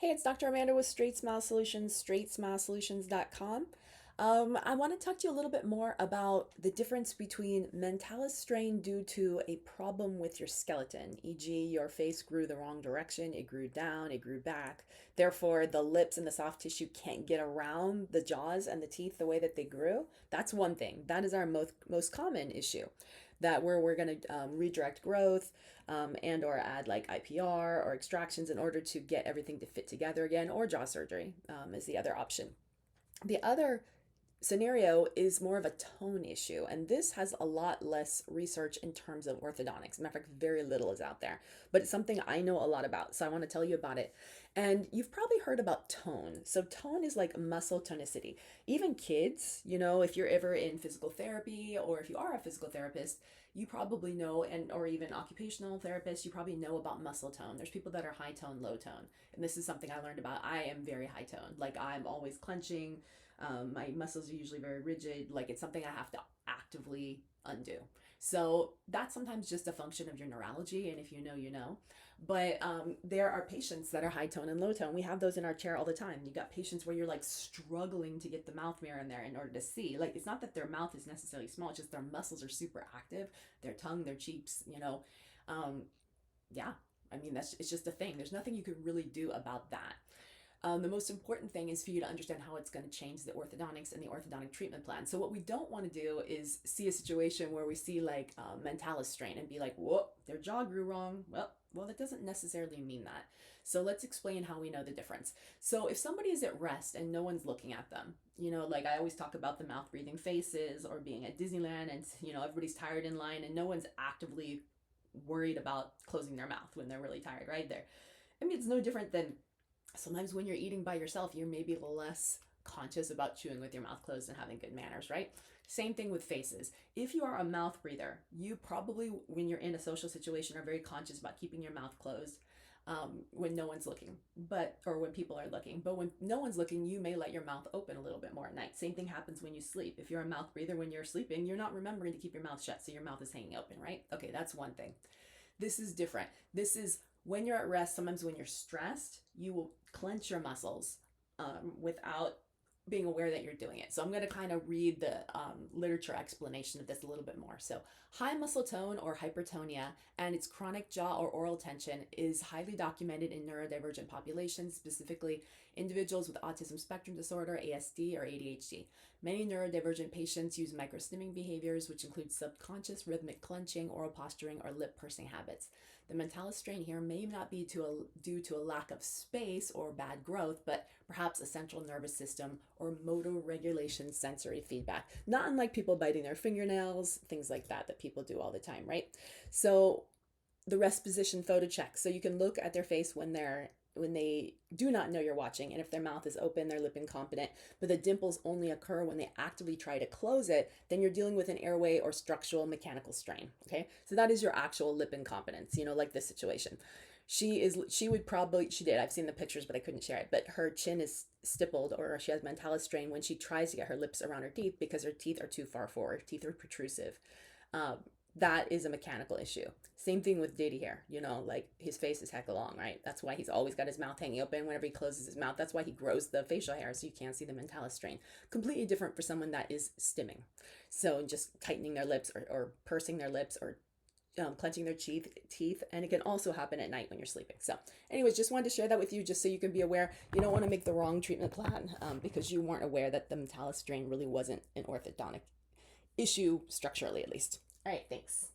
Hey, it's Dr. Amanda with Straightsmile Solutions, straightsmilesolutions.com. I want to talk to you a little bit more about the difference between Mentalis strain due to a problem with your skeleton, e.g., your face grew the wrong direction, it grew down, it grew back. Therefore, the lips and the soft tissue can't get around the jaws and the teeth the way that they grew. That's one thing. That is our most common issue. That where we're going to redirect growth and or add like IPR or extractions in order to get everything to fit together again, or jaw surgery is the other option. The other scenario is more of a tone issue, and this has a lot less research in terms of orthodontics. Matter of fact, very little is out there, but it's something I know a lot about, so I want to tell you about it. And you've probably heard about tone. So tone is like muscle tonicity. Even kids, if you're ever in physical therapy or if you are a physical therapist, you probably know, and or even occupational therapists, you probably know about muscle tone. There's people that are high tone, low tone, and this is something I learned about. I am very high tone. Like, I'm always clenching. My muscles are usually very rigid. Like, it's something I have to actively undo. So that's sometimes just a function of your neurology, and if you know, you know. But there are patients that are high tone and low tone. We have those in our chair all the time. You got patients where you're like struggling to get the mouth mirror in there in order to see. Like, it's not that their mouth is necessarily small, it's just their muscles are super active. Their tongue, their cheeks, Um, yeah, I mean, it's just a thing. There's nothing you could really do about that. The most important thing is for you to understand how it's going to change the orthodontics and the orthodontic treatment plan. So what we don't want to do is see a situation where we see like Mentalis strain and be like, whoa, their jaw grew wrong. Well, that doesn't necessarily mean that. So let's explain how we know the difference. So if somebody is at rest and no one's looking at them, like I always talk about the mouth breathing faces, or being at Disneyland and, everybody's tired in line and no one's actively worried about closing their mouth when they're really tired, right there. I mean, it's no different than sometimes when you're eating by yourself, you're maybe less conscious about chewing with your mouth closed and having good manners, right? Same thing with faces. If you are a mouth breather, you probably, when you're in a social situation, are very conscious about keeping your mouth closed when no one's looking, or when people are looking. But when no one's looking, you may let your mouth open a little bit more at night. Same thing happens when you sleep. If you're a mouth breather, when you're sleeping, you're not remembering to keep your mouth shut, so your mouth is hanging open, right? Okay, that's one thing. This is different. This is when you're at rest. Sometimes when you're stressed, you will clench your muscles without being aware that you're doing it. So I'm going to kind of read the literature explanation of this a little bit more. So high muscle tone, or hypertonia, and its chronic jaw or oral tension is highly documented in neurodivergent populations, specifically individuals with autism spectrum disorder, ASD, or ADHD. Many neurodivergent patients use microstimming behaviors, which include subconscious rhythmic clenching, oral posturing, or lip pursing habits. The Mentalis strain here may not be due to a lack of space or bad growth, but perhaps a central nervous system or motor regulation sensory feedback. Not unlike people biting their fingernails, things like that people do all the time, right? So the rest position photo check. So you can look at their face when they do not know you're watching, and if their mouth is open, they're lip incompetent, but the dimples only occur when they actively try to close it, then you're dealing with an airway or structural mechanical strain. Okay, so that is your actual lip incompetence, like this situation. She did, I've seen the pictures, but I couldn't share it, but her chin is stippled, or she has Mentalis strain when she tries to get her lips around her teeth because her teeth are too far forward, teeth are protrusive. Um, that is a mechanical issue. Same thing with Diddy here, like his face is heck long, right? That's why he's always got his mouth hanging open whenever he closes his mouth. That's why he grows the facial hair, so you can't see the Mentalis strain. Completely different for someone that is stimming. So just tightening their lips, or pursing their lips, or clenching their teeth, and it can also happen at night when you're sleeping. So anyways, just wanted to share that with you just so you can be aware. You don't want to make the wrong treatment plan because you weren't aware that the Mentalis strain really wasn't an orthodontic issue, structurally at least. All right, thanks.